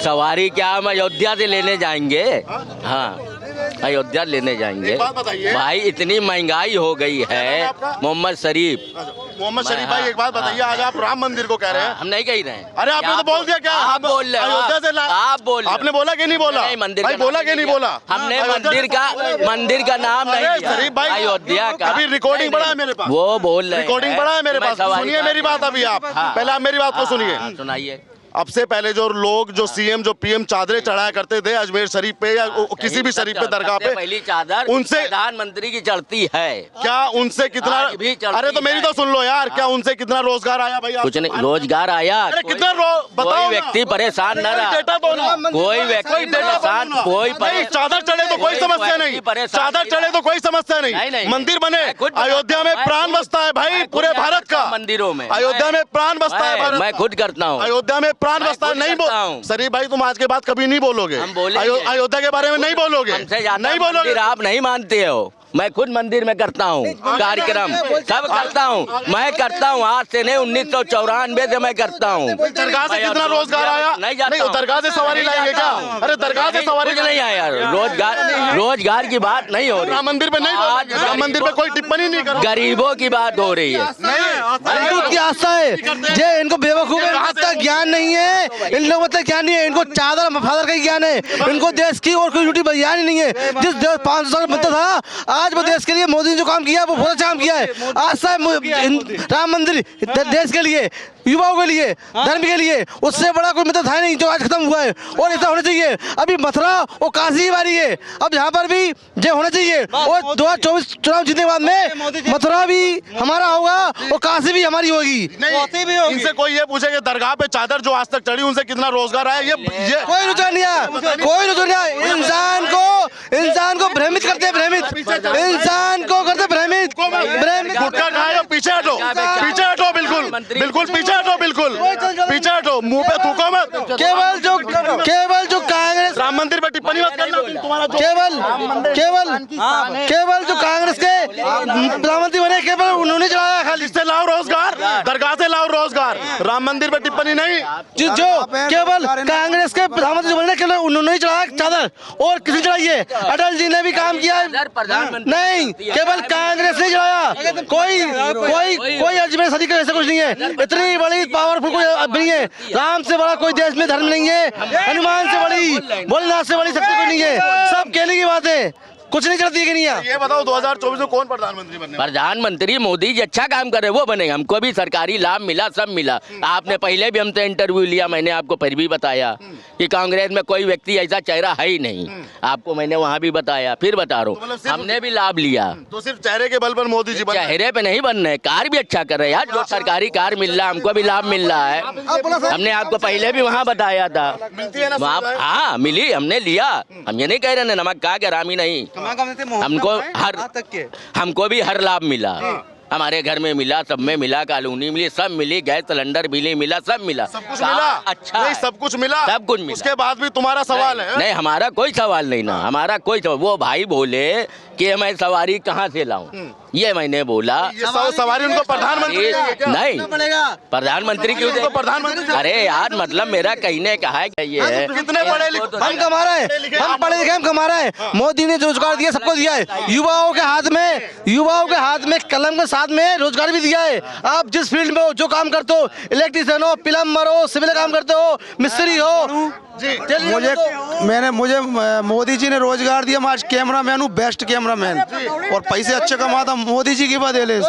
सवारी क्या, हम अयोध्या से लेने जाएंगे। हाँ, अयोध्या लेने जाएंगे। एक बात बताइए भाई, इतनी महंगाई हो गई है। मोहम्मद शरीफ भाई, एक बात बताइए, आज आप राम मंदिर को कह रहे हैं। हम नहीं कह रहे हैं। अरे आपने तो बोल दिया। क्या आप बोल रहे हैं? अयोध्या से आप बोल रहे हैं। आपने बोला कि नहीं बोला? नहीं, मंदिर भाई बोला कि नहीं बोला? हमने मंदिर का नाम नहीं लिया। शरीफ भाई, अयोध्या का अभी रिकॉर्डिंग पड़ा है मेरे पास। वो बोल रहे हैं, रिकॉर्डिंग पड़ा है मेरे पास। सुनिए मेरी बात अभी आप। पहले आप मेरी बात को सुनिए। सुनाइए। अब से पहले जो लोग जो सीएम जो पीएम चादरें चढ़ाया करते थे अजमेर शरीफ पे या किसी भी शरीफ पे दरगाह पे, पहली चादर उनसे प्रधानमंत्री की चढ़ती है। क्या उनसे कितना? अरे तो मेरी तो सुन लो यार, क्या उनसे कितना रोजगार आया भाई? कुछ नहीं, रोजगार आया। अरे कितना बताओ? कोई व्यक्ति परेशान न रहा। कोई व्यक्ति परेशान, कोई चादर चढ़े तो कोई समस्या नहीं, चादर चढ़े तो कोई समस्या नहीं। मंदिर बने, अयोध्या में प्राण बसता है भाई पूरे भारत का। मंदिरों में अयोध्या में प्राण बसता है। मैं खुद करता हूँ। अयोध्या में प्राण बसता है। नहीं बोल शरीफ भाई, तुम आज के बाद कभी नहीं बोलोगे। अयोध्या के बारे में नहीं बोलोगे। नहीं बोलोगे। आप नहीं मानते हो। मैं खुद मंदिर में करता हूँ कार्यक्रम, सब करता हूँ। मैं करता हूँ आज से नहीं, 1994 से मैं करता हूँ। दरगाह से कितना रोजगार आया? नहीं, दरगाह से सवारी लाएंगे क्या? अरे दरगाह से सवारी नहीं आया। रोजगार की बात नहीं हो रही। राम मंदिर पे नहीं, राम मंदिर पे कोई टिप्पणी नहीं करो। गरीबों की बात हो रही है। हिंदू की आस्था है जे, इनको बेवकूफ का ज्ञान नहीं है। इन लोगों को ज्ञान नहीं है, इनको चादर मफादर का ज्ञान है। इनको देश की और कोई ड्यूटी ज्ञान ही नहीं है। जिस देश 500 साल बनता था, आज वो देश के लिए मोदी ने जो काम किया वो बहुत अच्छा काम किया है। आज राम मंदिर देश के लिए, युवाओं के लिए, धर्म के लिए, उससे बड़ा कोई मतलब था नहीं जो आज खत्म हुआ है। और ऐसा होना चाहिए। अभी मथुरा और काशी की बारी है, अब यहाँ पर भी जो होना चाहिए। और 2024 चुनाव जीतने के बाद में मथुरा भी हमारा होगा और काशी भी हमारी होगी। इनसे कोई ये पूछे कि दरगाह पे चादर जो आज तक चढ़ी उनसे कितना रोजगार आया? ये कोई रुझान नहीं आया, कोई रुझान नहीं आया। इंसान को भ्रमित करते, भ्रमित इंसान को करते भ्रमित। गुटखा खाए, पीछे हटो, पीछे हटो, बिल्कुल बिल्कुल पीछे हटो, बिल्कुल पीछे हटो, मुंह पे थूको मत। केवल जो कांग्रेस राम मंदिर पे टिप्पणी मत करना। केवल जो कांग्रेस के प्रधानमंत्री बने, केवल उन्होंने चलाया। खाली इससे लाओ रोजगार, दरगाह से लाओ रोजगार, राम मंदिर पे टिप्पणी नहीं। जो केवल कांग्रेस के प्रधानमंत्री बने, केवल उन्होंने ही चलाया चादर, और किसी चलाई है। अटल जी ने भी काम किया नहीं, केवल कांग्रेस ने चलाया। कोई अजमेर शरीफ का ऐसा कुछ नहीं है। इतनी बड़ी पावरफुल कोई नहीं है। राम से बड़ा कोई देश में धर्म नहीं है। हनुमान से बड़ी, भोलेनाथ से बड़ी शक्ति कोई नहीं है। सब कहने की बात है, कुछ नहीं चलती है कि नहीं है। ये बताओ 2024 में कौन प्रधानमंत्री बनने? प्रधानमंत्री मोदी जी अच्छा काम कर रहे, वो बनेगा। हमको भी सरकारी लाभ मिला, सब मिला। आपने पहले भी हमसे इंटरव्यू लिया, मैंने आपको फिर भी बताया कि कांग्रेस में कोई व्यक्ति ऐसा चेहरा है ही नहीं। आपको मैंने वहाँ भी बताया, फिर बता रहा हूँ, हमने भी लाभ लिया। तो सिर्फ चेहरे के बल पर मोदी जी चेहरे पे नहीं बन रहे, कार भी अच्छा कर रहे यार। जो सरकारी कार मिल रहा है, हमको भी लाभ मिल रहा है। हमने आपको पहले भी वहाँ बताया था। हाँ मिली, हमने लिया। हम ये नहीं कह रहे नमक खा के रामी नहीं, हमको भी हर लाभ मिला। हमारे घर में मिला, सब में मिला, कॉलोनी मिली, सब मिली, गैस सिलेंडर बिल मिला, सब मिला, सब कुछ मिला। अच्छा नहीं, सब कुछ मिला, सब कुछ मिला। उसके बाद भी तुम्हारा सवाल है? नहीं, हमारा कोई सवाल नहीं ना, हमारा कोई सवाल। वो भाई बोले कि मैं सवारी कहाँ से लाऊं, ये मैंने बोला। सवारी उनको प्रधानमंत्री नहीं, प्रधानमंत्री क्यों दे? प्रधानमंत्री। अरे यार, मतलब मेरा कहने का है कि ये है, कितने पढ़े लिखे हम कमा रहे हैं, हम पढ़े लिखे हम कमा रहे हैं। मोदी ने रोजगार दिया, सबको दिया है। युवाओं के हाथ में कलम के साथ में रोजगार भी दिया है। आप जिस फील्ड में हो, जो काम करते हो, इलेक्ट्रिशियन हो, प्लम्बर हो, सिविल काम करते हो, मिस्त्री हो, मुझे मोदी जी ने रोजगार दिया। मैं आज कैमरामैन हूँ, बेस्ट कैमरामैन, और पैसे अच्छे कमाता मोदी जी की वजह से।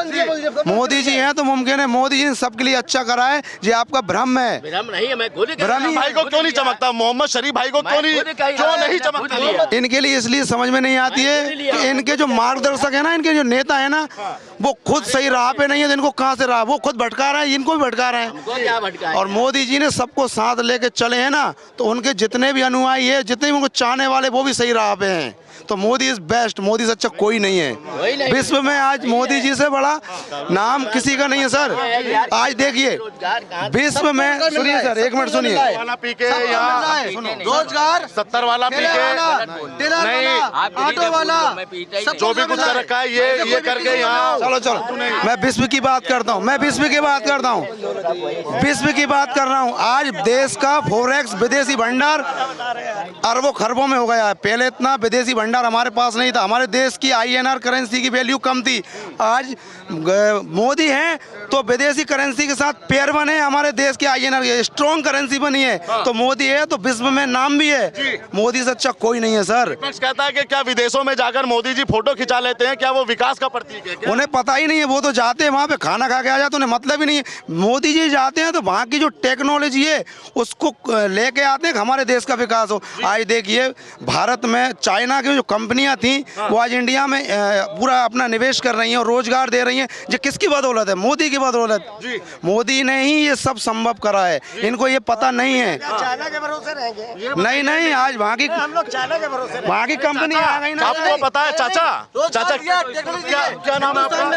मोदी जी हैं तो मुमकिन है। मोदी जी ने सबके लिए अच्छा करा है। ये आपका भ्रम है। भ्रम नहीं है, मैं खुद भाई को क्यों नहीं चमकता? मोहम्मद शरीफ भाई को क्यों नहीं चमकता? इनके लिए इसलिए समझ में नहीं आती है कि इनके जो मार्गदर्शक है ना, इनके जो नेता है ना, वो खुद सही राह पे नहीं है। इनको कहाँ से राह, वो खुद भटका रहे हैं, इनको भी भटका रहे हैं। और मोदी जी ने सबको साथ लेके चले हैं ना, तो उनके जितने भी अनुयायी है, जितने भी उनको चाहने वाले, वो भी सही राह पे हैं। तो मोदी इज बेस्ट, मोदी से अच्छा कोई नहीं है विश्व में। आज मोदी जी से बड़ा नाम किसी का नहीं है सर। आज देखिए विश्व में, सुनिए सर, एक मिनट सुनिए। रोजगार 70 वाला पी के नहीं, ऑटो वाला, जो भी कुछ कर रखा है ये करके यहाँ चलो चलो, मैं विश्व की बात करता हूँ, विश्व की बात कर रहा हूँ। आज देश का फॉरेक्स विदेशी भंडार अरबों खरबों में हो गया है। पहले इतना विदेशी भंडार हमारे पास नहीं था। हमारे देश की INR करेंसी की वैल्यू कम थी। आज मोदी हैं तो विदेशी करेंसी के साथ पेयर बने, हमारे देश की INR स्ट्रॉन्ग करेंसी बनी है। तो मोदी है तो विश्व में नाम भी है। मोदी से अच्छा कोई नहीं है सर। विपक्ष कहता है कि क्या विदेशों में जाकर मोदी जी फोटो खिंचा लेते हैं, क्या वो विकास का प्रतीक है क्या? उन्हें पता ही नहीं है, वो तो जाते हैं वहाँ पे खाना खा के आ जाते, उन्हें मतलब ही नहीं है। मोदी जी जाते हैं तो वहाँ की जो टेक्नोलॉजी है उसको लेके आते हैं कि हमारे देश का विकास हो। आज देखिए भारत में चाइना की जो कंपनियां थी वो आज इंडिया में पूरा अपना निवेश कर रही हैं और रोजगार दे रही हैं। ये किसकी बदौलत है? मोदी की बदौलत। मोदी ने ही ये सब संभव करा है, इनको ये पता नहीं है। चाइना के भरोसे रहेंगे? नहीं, आज वहाँ की कंपनी आ गई ना। आपको पता है चाचा क्या नाम है आपका?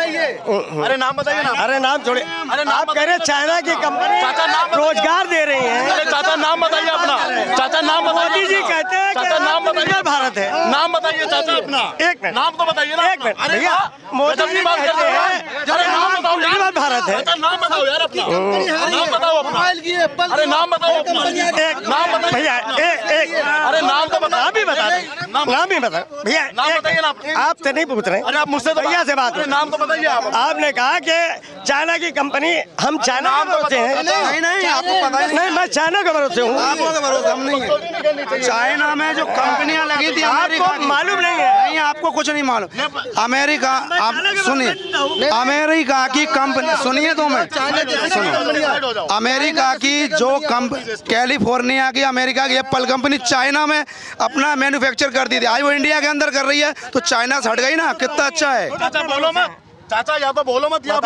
अरे नाम बताइए ना। अरे नाम छोड़िए, अरे नाम आप कह रहे चाइना की कंपनी चाचा नाम रोजगार दे रही है। अरे चाचा नाम बताइए अपना। चाचा नाम बताइए। मोदी जी कहते हैं चाचा नाम बताइए। भारत है। नाम बताइए चाचा अपना। एक मिनट, नाम तो बताइए ना। एक मिनट अरे भैया, मोदी जी बात कहते करते हैं हैं। अरे नाम बताओ यार। भारत है। चाचा नाम बताओ यार अपना। नाम बताओ अपना। अरे नाम बताओ अपना। नाम बताइए भैया एक अरे नाम तो बताओ। नाम ही बता दें, नाम ही बता भैया। नाम बताइए ना। आपसे नहीं पूछ रहे। अरे आप मुझसे तो भैया से बात अरे नाम तो बताइए आप। आपने कहा कि चाइना की कंपनी, हम चाइना के भरोसे हैं। नहीं, आपको पता ही नहीं, मैं चाइना के भरोसे हूँ। आपको भरोसा हम नहीं है। चाइना में जो कंपनियां लगी थी आपको मालूम नहीं है? नहीं, आपको कुछ नहीं मालूम। अमेरिका, आप सुनिए, अमेरिका की कंपनी सुनिए तो मैं सुनिए, अमेरिका की जो कैलिफोर्निया की अमेरिका की एप्पल कंपनी चाइना में अपना मैन्युफैक्चर करती थी, आज वो इंडिया के अंदर कर रही है तो चाइना से हट गई ना। कितना अच्छा है। चाचा बोलो मत, चाचा या तो बोलो मत या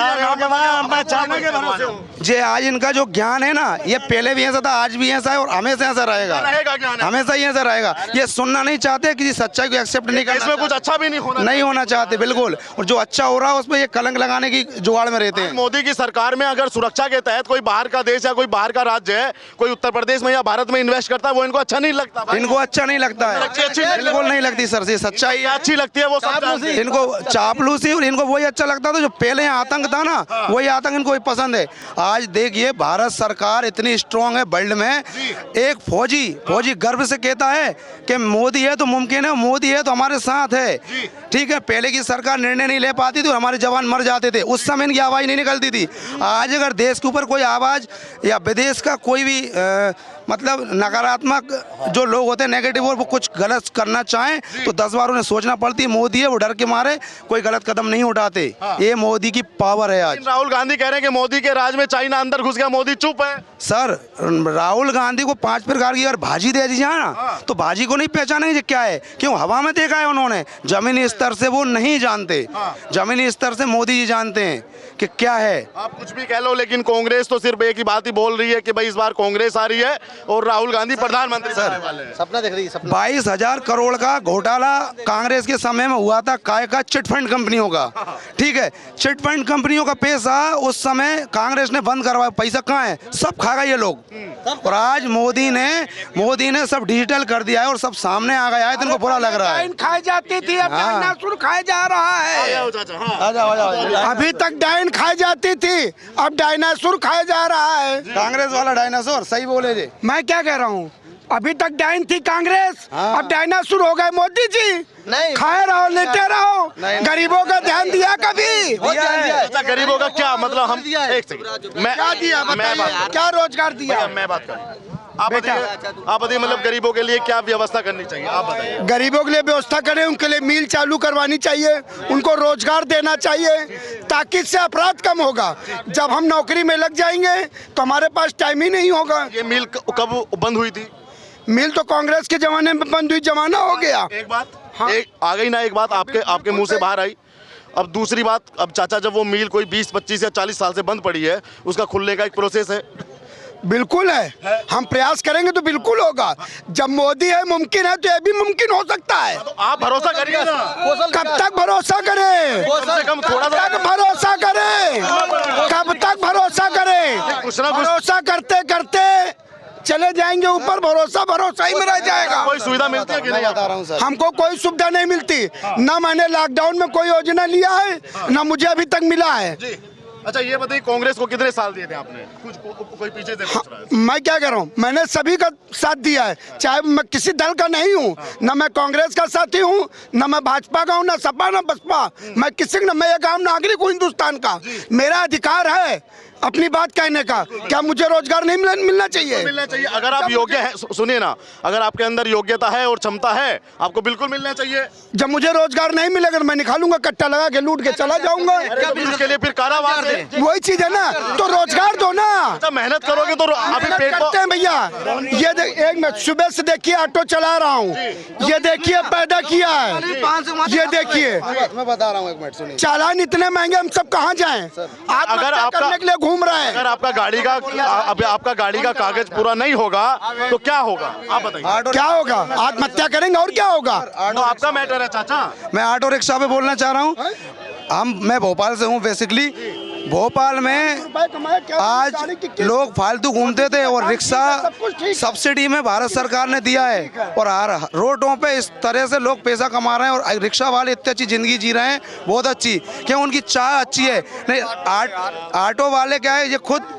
मैं चाइना के भरोसे हूँ। जे आज इनका जो ज्ञान है ना, ये पहले भी ऐसा था, आज भी ऐसा है और हमेशा ऐसा रहेगा। हमेशा ही ऐसा रहेगा। ये सुनना नहीं चाहते, किसी सच्चाई को एक्सेप्ट नहीं करना। इसमें कुछ अच्छा भी नहीं होना चाहते बिल्कुल। और जो अच्छा हो रहा है उसमें ये कलंक लगाने की जुगाड़ में रहते हैं। मोदी की सरकार में अगर सुरक्षा के तहत कोई बाहर का देश या कोई बाहर का राज्य है, कोई उत्तर प्रदेश में या भारत में इन्वेस्ट करता है, वो इनको अच्छा नहीं लगता। इनको अच्छा नहीं लगता है, बिल्कुल नहीं लगती सर। ये सच्चाई अच्छी लगती है वो सब। इनको चापलूसी, और इनको वही अच्छा लगता था जो पहले आतंक था ना, वही आतंक इनको पसंद है। आज देखिए भारत सरकार इतनी स्ट्रांग है वर्ल्ड में। एक फौजी गर्व से कहता है कि मोदी है तो मुमकिन है, मोदी है तो हमारे साथ है। ठीक है, पहले की सरकार निर्णय नहीं ले पाती थी और हमारे जवान मर जाते थे, उस समय इनकी आवाज़ नहीं निकलती थी। आज अगर देश के ऊपर कोई आवाज़ या विदेश का कोई भी मतलब नकारात्मक जो लोग होते हैं नेगेटिव, और वो कुछ गलत करना चाहें तो 10 बार उन्हें सोचना पड़ती है। मोदी है वो डर के मारे कोई गलत कदम नहीं उठाते। ये मोदी की पावर है। आज राहुल गांधी कह रहे हैं कि मोदी के राज में चाइना अंदर घुस गया, मोदी चुप है। सर राहुल गांधी को 5 प्रकार की अगर भाजी दे दी जाए ना तो भाजी को नहीं पहचानेंगे क्या है। क्यों? हवा में देखा है उन्होंने। जमीनी स्तर से वो नहीं जानते, जमीनी स्तर से मोदी जी जानते हैं कि क्या है। आप कुछ भी कह लो, लेकिन कांग्रेस तो सिर्फ एक ही बात ही बोल रही है कि भाई इस बार कांग्रेस आ रही है और राहुल गांधी प्रधानमंत्री बनने वाले हैं। सपना देख रही है। 22,000 करोड़ का घोटाला कांग्रेस के समय में हुआ था, काय का चिट फंड कंपनियों का। ठीक है, चिट फंड कंपनियों का पैसा उस समय कांग्रेस ने बंद करवाया। पैसा कहाँ है? सब खा गए ये लोग। और आज मोदी ने सब डिजिटल कर दिया है और सब सामने आ गया है, तो इनको बुरा लग रहा है। खाई जाती थी, अब डायनासोर खाया जा रहा है। अभी तक डायन खाई जाती थी, अब डायनासोर खाया जा रहा है। कांग्रेस वाला डायनासोर, सही बोले जी। मैं क्या कह रहा हूँ, अभी तक डायन थी कांग्रेस, अब डायनासोर हो गए मोदी जी। नहीं, खाए रहो, लेटे रहो। गरीबों का ध्यान दिया कभी? गरीबों का क्या मतलब? हम एक सेकंड, मैं क्या रोजगार दिया? मैं बात करूं। आप बताइए मतलब गरीबों के लिए क्या व्यवस्था करनी चाहिए, आप बताइए। गरीबों के लिए व्यवस्था करें, उनके लिए मिल चालू करवानी चाहिए, उनको रोजगार देना चाहिए, ताकि इससे अपराध कम होगा। जब हम नौकरी में लग जाएंगे तो हमारे पास टाइम ही नहीं होगा। ये मिल कब बंद हुई थी? मिल तो कांग्रेस के जमाने में बंद हुई, जमाना हो गया। एक बात एक आ गई ना, एक बात आपके मुंह से बाहर आई। अब दूसरी बात, अब चाचा जब वो मिल कोई 20, 25 या 40 साल से बंद पड़ी है, उसका खुलने का एक प्रोसेस है। बिल्कुल है, हम प्रयास करेंगे तो बिल्कुल होगा। जब मोदी है मुमकिन है तो ये भी मुमकिन हो सकता है। तो आप भरोसा करिए ना। कब तक भरोसा करें? कम से कम थोड़ा सा भरोसा करें, कब तक भरोसा करें? कुछ ना कुछ भरोसा करते करते चले जाएंगे ऊपर, भरोसा ही में रह जाएगा। कोई सुविधा मिलती है कि नहीं बता रहा हूँ सर। हमको कोई सुविधा नहीं मिलती, ना मैंने लॉकडाउन में कोई योजना लिया है, ना मुझे अभी तक मिला है। जी। अच्छा ये बताइए, कांग्रेस को कितने साल दिए थे आपने? कुछ कोई पीछे से पूछ रहा है। मैं क्या कह रहा हूँ, मैंने सभी का साथ दिया है, चाहे मैं किसी दल का नहीं हूँ, ना मैं कांग्रेस का साथी हूँ, ना मैं भाजपा का हूँ, ना सपा ना बसपा, मैं किसी का, मैं एक आम नागरिक हूँ हिंदुस्तान का। मेरा अधिकार है अपनी बात कहने का। क्या मुझे रोजगार नहीं मिलना चाहिए? मिलना चाहिए। अगर आप योग्य हैं, सुनिए ना, अगर आपके अंदर योग्यता है और क्षमता है, आपको बिल्कुल मिलना चाहिए। जब मुझे रोजगार नहीं मिलेगा तो मैं निकालूंगा, कट्टा लगा के लूट के चला जाऊंगा। इसके लिए फिर कारावास है। वही चीज है ना, तो रोजगार दो ना। अच्छा मेहनत करोगे तो अभी मेहनत पेट करते हैं भैया। ये एक मैं सुबह से देखिए ऑटो चला रहा हूँ, ये देखिए पैदा किया है, ये देखिए मैं बता रहा हूँ, एक मिनट सुनिए। चालान इतने महंगे, हम सब कहाँ जाएं? आत्महत्या करने के लिए घूम रहे हैं। अगर आपका गाड़ी का कागज पूरा नहीं होगा तो क्या होगा आप बताइए? क्या होगा? आत्महत्या करेंगे और क्या होगा? तो आपका मैटर है चाचा। मैं ऑटो रिक्शा पे बोलना चाह रहा हूँ। मैं भोपाल से हूँ बेसिकली। भोपाल में आज लोग फालतू घूमते थे और रिक्शा सब्सिडी में भारत सरकार ने दिया है, और हर रोडों पे इस तरह से लोग पैसा कमा रहे हैं, और रिक्शा वाले इतनी अच्छी जिंदगी जी रहे हैं, बहुत अच्छी। क्यों? उनकी चाह अच्छी है। नहीं, ऑटो वाले क्या है, ये खुद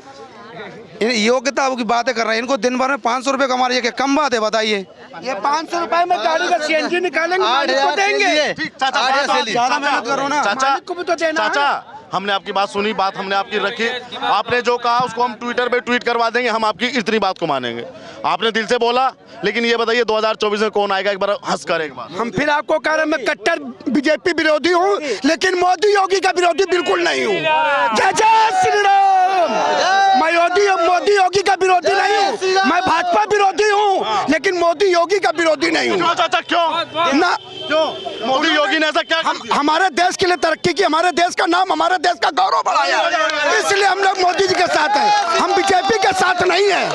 योग्यता की बातें कर रहे हैं। इनको दिन भर में 500 रुपये कमा रही है, क्या कम बात है? बताइए। ये 500 रुपए में गाड़ी का सीएनजी निकालेंगे, मालिक को देंगे। ठीक चाचा, ज़्यादा मेहनत करो ना। मालिक को भी तो देना है। चाचा हमने आपकी बात सुनी, बात हमने आपकी रखी। आपने जो कहा उसको हम ट्विटर पे ट्वीट करवा देंगे, हम आपकी इतनी बात को मानेंगे। आपने दिल से बोला। लेकिन ये बताइए 2024 में कौन आएगा? एक बार हंस कर एक बार। हम फिर आपको कह रहे हैं, मैं कट्टर बीजेपी विरोधी हूँ, लेकिन मोदी योगी का विरोधी बिल्कुल नहीं हूँ। जय जय श्री राम। मैं मोदी योगी का विरोधी नहीं हूँ, मैं भाजपा विरोधी हूँ, लेकिन मोदी योगी का विरोधी नहीं हूँ। क्यों चाचा, क्यों ना? क्यों? मोदी योगी ने ऐसा क्या कर दिया? हमारे देश के लिए तरक्की की, हमारे देश का नाम, हमारे देश का गौरव बढ़ाया, इसलिए हम लोग मोदी जी के साथ हैं। हम बीजेपी के साथ नहीं है,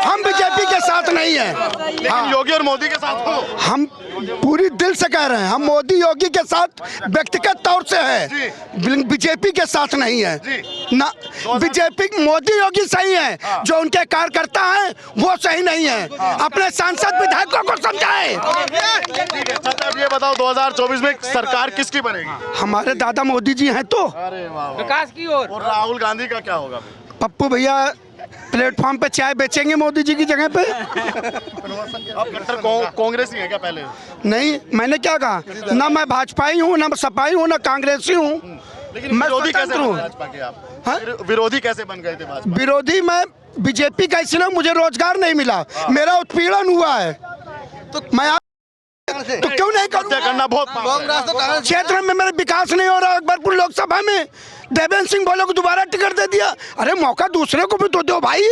हम बीजेपी के साथ नहीं है। लेकिन योगी और मोदी के साथ हो। हम पूरी दिल से कह रहे हैं, हम मोदी योगी के साथ व्यक्तिगत तौर से है, बीजेपी के साथ नहीं है ना। बीजेपी मोदी योगी सही है, जो उनके कार्यकर्ता हैं वो सही नहीं है। अपने सांसद विधायकों को समझाएं। चाचा अब ये बताओ 2024 में सरकार किसकी बनेगी? हमारे दादा मोदी जी हैं तो। अरे वाह, विकास की ओर। और राहुल गांधी का क्या होगा? पप्पू भैया प्लेटफॉर्म पे चाय बेचेंगे मोदी जी की जगह पे। अब कट्टर कांग्रेस ही है क्या पहले? नहीं, मैंने क्या कहा, ना मैं भाजपाई हूँ, ना सपाई हूँ, ना कांग्रेसी हूँ। लेकिन मैं विरोधी कैसे स्वतंत्र हूँ। बने भाजपा के आप? हाँ? विरोधी कैसे बन गए थे भाजपा? विरोधी मैं बीजेपी का, इसलिए मुझे रोजगार नहीं मिला, मेरा उत्पीड़न हुआ है, तो मैं तो क्यों नहीं करूँ? करना बहुत क्षेत्र में मेरा विकास नहीं हो रहा। अकबरपुर लोकसभा में देवेंद्र सिंह बोलो को दोबारा टिकट दे दिया। अरे मौका दूसरे को भी तो दो भाई।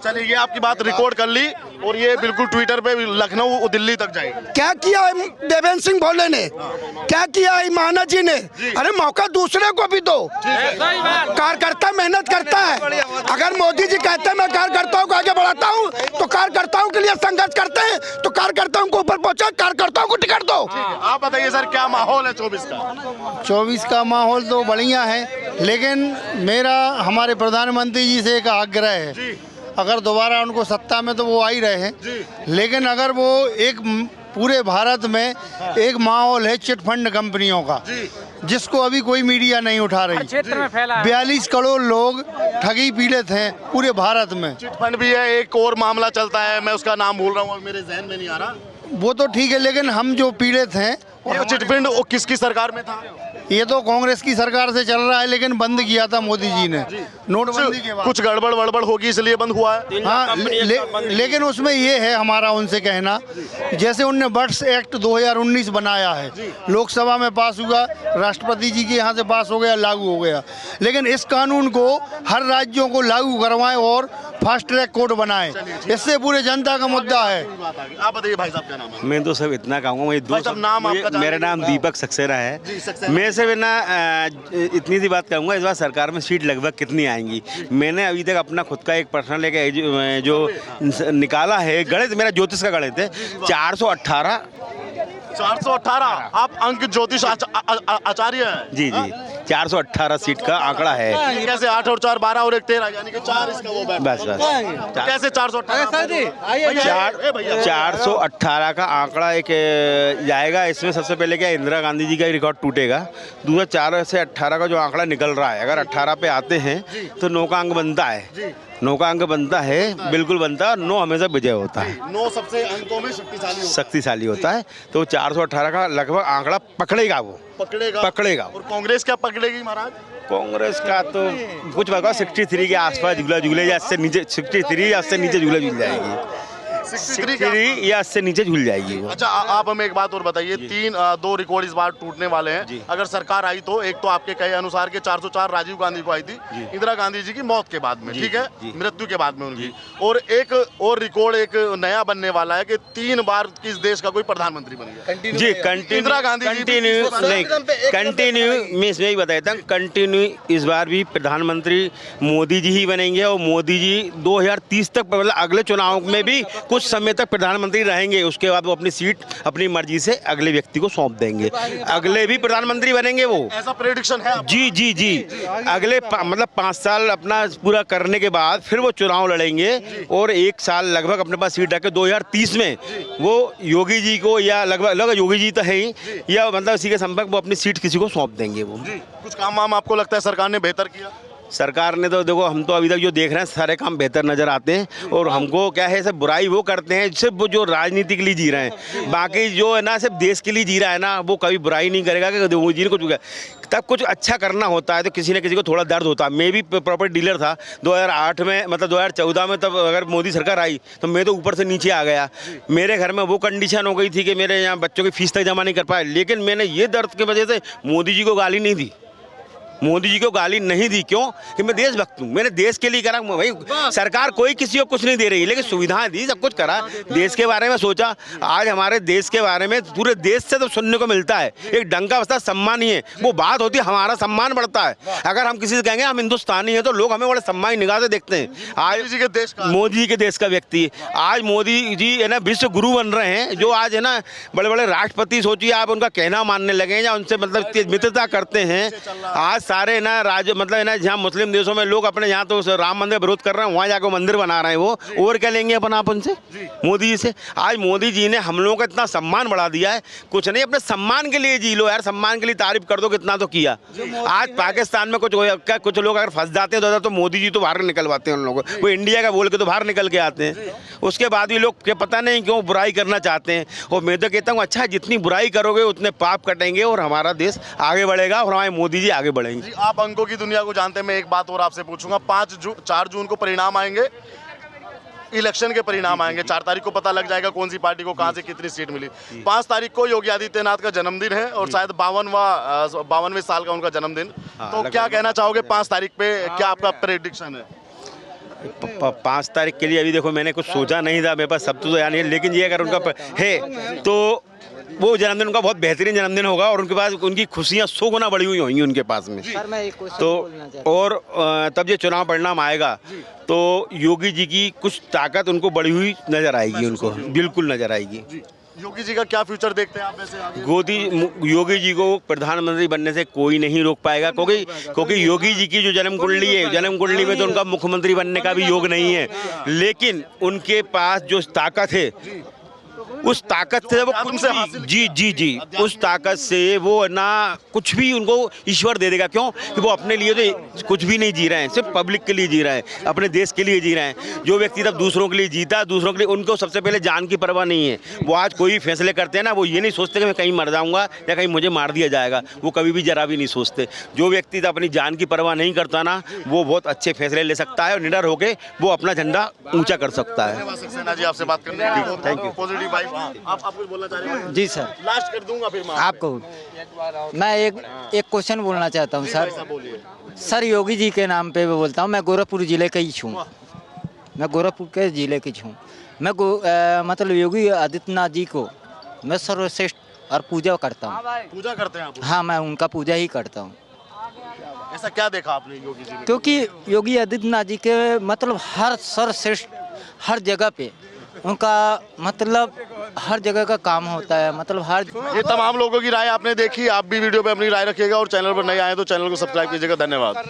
चलिए ये आपकी बात रिकॉर्ड कर ली और ये बिल्कुल ट्विटर पे लखनऊ और दिल्ली तक जाएगी। क्या किया है देवेंद्र सिंह भोले ने, क्या किया है माना जी ने? अरे मौका दूसरे को भी दो। कार्यकर्ता मेहनत करता है। अगर मोदी जी कहते हैं मैं कार्यकर्ताओं को आगे बढ़ाता हूँ, तो कार्यकर्ताओं के लिए संघर्ष करते हैं, तो कार्यकर्ताओं को ऊपर पहुँचा, कार्यकर्ताओं को टिकट दो। आप बताइए सर क्या माहौल है 24 का? 24 का माहौल तो बढ़िया है, लेकिन मेरा हमारे प्रधानमंत्री जी से एक आग्रह है, अगर दोबारा उनको सत्ता में तो वो आ ही रहे हैं, लेकिन अगर वो एक पूरे भारत में एक माहौल है चिट फंड कंपनियों का, जिसको अभी कोई मीडिया नहीं उठा रही। क्षेत्र में फैला 42 करोड़ लोग ठगी पीड़ित हैं पूरे भारत में। चिट फंड भी है, एक और मामला चलता है, मैं उसका नाम भूल रहा हूँ, मेरे जहन में नहीं आ रहा। वो तो ठीक है, लेकिन हम जो पीड़ित हैं, और चिट फंड वो किसकी सरकार में था? ये तो कांग्रेस की सरकार से चल रहा है, लेकिन बंद किया था मोदी जी ने नोटबंदी के बाद। कुछ गड़बड़ वड़बड़ होगी इसलिए बंद हुआ है। हाँ, लेकिन उसमें ये है हमारा उनसे कहना, जैसे उनने बर्ड्स एक्ट 2019 बनाया है, लोकसभा में पास हुआ, राष्ट्रपति जी के यहाँ से पास हो गया, लागू हो गया, लेकिन इस कानून को हर राज्यों को लागू करवाएं और फास्ट ट्रैक कोर्ट बनाएं, इससे पूरे जनता का मुद्दा है। आप बताइए भाई साहब क्या नाम है? मैं तो सब इतना कहूँगा, मेरा नाम दीपक सक्सेना है। मैं सिर्फ ना इतनी सी बात कहूँगा, इस बार सरकार में सीट लगभग कितनी आएंगी। मैंने अभी तक अपना खुद का एक पर्सनल एक जो निकाला है गणित, मेरा ज्योतिष का गणित है 418। 418। आप अंक ज्योतिष आचार्य हैं? जी जी, 418 सीट का आंकड़ा है। कैसे 8 और 4 12 और 1 13 यानी कि 4 इसका वो बैठ बस कैसे 418 का आंकड़ा एक जाएगा। इसमें सबसे पहले क्या इंदिरा गांधी जी का ही रिकॉर्ड टूटेगा। दूसरा 4 से 18 का जो आंकड़ा निकल रहा है, अगर 18 पे आते हैं तो 9 का अंक बनता है। 9 का अंक बनता है, बिल्कुल बनता है। 9 हमेशा विजय होता है। 9 सबसे अंकों में शक्तिशाली होता है। तो 418 का लगभग आंकड़ा पकड़ेगा, वो पकड़ेगा। और कांग्रेस क्या पकड़ेगी महाराज? कांग्रेस का तो कुछ बता 63 के आसपास झूले या इससे नीचे 63 या इससे नीचे झूल जाएगी। 63 या इससे नीचे झूल जाएगी वो। अच्छा आप हमें एक बात और बताइए, 2 रिकॉर्ड इस बार टूटने वाले हैं। अगर सरकार आई तो एक तो आपके कहे अनुसार के 404 राजीव गांधी को आई थी इंदिरा गांधी जी की मौत के बाद में, ठीक है, मृत्यु के बाद में उनकी। और एक और रिकॉर्ड एक नया बनने वाला है कि 3 बार किस देश का कोई प्रधानमंत्री बन गया जी। इंदिरा गांधी कंटिन्यू मैं इसमें ही बताता हूँ, कंटिन्यू इस बार भी प्रधानमंत्री मोदी जी ही बनेंगे। और मोदी जी 2030 तक मतलब अगले चुनाव में भी कुछ समय तक प्रधानमंत्री रहेंगे। उसके बाद वो अपनी सीट अपनी मर्जी से अगले व्यक्ति को सौंप देंगे। अगले भी प्रधानमंत्री बनेंगे वो, ऐसा प्रेडिक्शन है? जी। अगले मतलब 5 साल अपना पूरा करने के बाद फिर वो चुनाव लड़ेंगे और 1 साल लगभग अपने पास सीट रखे 2030 में वो योगी जी को, या लगभग योगी जी तो है ही, या मतलब इसी के संपर्क वो अपनी सीट किसी को सौंप देंगे वो। कुछ काम वाम आपको लगता है सरकार ने बेहतर किया? सरकार ने तो देखो, हम तो अभी तक जो देख रहे हैं सारे काम बेहतर नज़र आते हैं। और हमको क्या है, सब बुराई वो करते हैं सिर्फ वो जो राजनीति के लिए जी रहे हैं। बाकी जो है ना सिर्फ देश के लिए जी रहा है ना, वो कभी बुराई नहीं करेगा कि मोदी जी ने कुछ। तब कुछ अच्छा करना होता है तो किसी न किसी को थोड़ा दर्द होता है। मैं भी प्रॉपर्टी डीलर था 2008 में, मतलब 2014 में। तब अगर मोदी सरकार आई तो मैं तो ऊपर से नीचे आ गया। मेरे घर में वो कंडीशन हो गई थी कि मेरे यहाँ बच्चों की फीस तक जमा नहीं कर पाए। लेकिन मैंने ये दर्द की वजह से मोदी जी को गाली नहीं दी। मोदी जी को गाली नहीं दी, क्यों? कि मैं देशभक्त हूँ, मैंने देश के लिए करा। भाई सरकार कोई किसी को कुछ नहीं दे रही, लेकिन सुविधाएं दी, सब कुछ करा, देश के बारे में सोचा। आज हमारे देश के बारे में पूरे देश से तो सुनने को मिलता है, एक डंका बस्ता सम्मान ही है। वो बात होती है, हमारा सम्मान बढ़ता है। अगर हम किसी से कहेंगे हम हिंदुस्तानी हैं तो लोग हमें बड़े सम्मान निगाह से देखते हैं। आज मोदी जी के देश का व्यक्ति, आज मोदी जी है ना विश्व गुरु बन रहे हैं। जो आज है ना बड़े बड़े राष्ट्रपति, सोचिए आप उनका कहना मानने लगे या उनसे मतलब मित्रता करते हैं। आज सारे ना राज्य मतलब है ना, जहाँ मुस्लिम देशों में लोग अपने यहाँ तो राम मंदिर विरोध कर रहे हैं, वहाँ जाकर मंदिर बना रहे हैं। वो और क्या लेंगे अपन आप उनसे, मोदी जी से? आज मोदी जी ने हम लोगों का इतना सम्मान बढ़ा दिया है। कुछ नहीं, अपने सम्मान के लिए जी लो यार, सम्मान के लिए तारीफ कर दो, कितना तो किया। आज पाकिस्तान में कुछ लोग अगर फंस जाते हैं तो मोदी जी तो बाहर निकलवाते हैं उन लोगों को। वो इंडिया का बोल के तो बाहर निकल के आते हैं। उसके बाद भी लोग पता नहीं क्यों बुराई करना चाहते हैं। और मैं तो कहता हूँ अच्छा, जितनी बुराई करोगे उतने पाप कटेंगे और हमारा देश आगे बढ़ेगा और हमारे मोदी जी आगे बढ़ेंगे। आप अंकों की दुनिया को जानते हैं। मैं एक बात और आपसे पूछूंगा, 4 जून को परिणाम आएंगे, इलेक्शन के परिणाम आएंगे। 4 तारीख को पता लग जाएगा कौन सी पार्टी को कहां से कितनी सीट मिली। 5 तारीख को योगी आदित्यनाथ का जन्मदिन है और शायद 52वें साल का उनका जन्मदिन। तो क्या कहना चाहोगे 5 तारीख पे, क्या आपका प्रेडिक्शन है? 5 तारीख के लिए अभी देखो मैंने कुछ सोचा नहीं था, मेरे पास सब तो यानी है। लेकिन ये अगर उनका है तो वो जन्मदिन उनका बहुत बेहतरीन जन्मदिन होगा और उनके पास उनकी खुशियाँ 100 गुना बढ़ी हुई होंगी उनके पास में। तो और तब ये चुनाव परिणाम आएगा तो योगी जी की कुछ ताकत उनको बढ़ी हुई नजर आएगी, उनको बिल्कुल नजर आएगी। योगी जी का क्या फ्यूचर देखते हैं आप वैसे आगे? योगी जी को प्रधानमंत्री बनने से कोई नहीं रोक पाएगा, क्योंकि योगी जी की जो जन्म कुंडली है, जन्म कुंडली में तो उनका मुख्यमंत्री बनने का भी योग नहीं है। लेकिन उनके पास जो ताकत है, उस ताकत से वो कुछ जी उस ताकत से वो ना कुछ भी उनको ईश्वर दे देगा। क्यों? कि वो अपने लिए तो कुछ भी नहीं जी रहे हैं, सिर्फ पब्लिक के लिए जी रहे हैं, अपने देश के लिए जी रहे हैं। जो व्यक्ति तब दूसरों के लिए जीता, दूसरों के लिए, उनको सबसे पहले जान की परवाह नहीं है। वो आज कोई भी फैसले करते हैं ना, वो ये नहीं सोचते कि मैं कहीं मर जाऊंगा या कहीं मुझे मार दिया जाएगा। वो कभी भी जरा भी नहीं सोचते। जो व्यक्ति अपनी जान की परवाह नहीं करता ना, वो बहुत अच्छे फैसले ले सकता है और निडर होकर वो अपना झंडा ऊंचा कर सकता है। सक्सेना जी आपसे बात करने के लिए थैंक यू। Positive vibe. आप कुछ बोलना चाह रहे हैं? जी सर, लास्ट कर दूंगा फिर आपको। मैं एक क्वेश्चन बोलना चाहता हूँ सर। सर योगी जी के नाम पे मैं बोलता हूँ, मैं गोरखपुर जिले का ही हूँ, मैं गोरखपुर के जिले की हूँ। मैं मतलब योगी आदित्यनाथ जी को मैं सर्वश्रेष्ठ और पूजा करता हूँ। पूजा करते हैं आप? हाँ, मैं उनका पूजा ही करता हूँ। ऐसा क्या देखा आपने योगी जी में? क्योंकि योगी आदित्यनाथ जी के मतलब हर सर्वश्रेष्ठ हर जगह पे उनका मतलब हर जगह का काम होता है, मतलब हर ये तमाम लोगों की राय आपने देखी। आप भी वीडियो पे अपनी राय रखिएगा और चैनल पर नए आए तो चैनल को सब्सक्राइब कीजिएगा। धन्यवाद।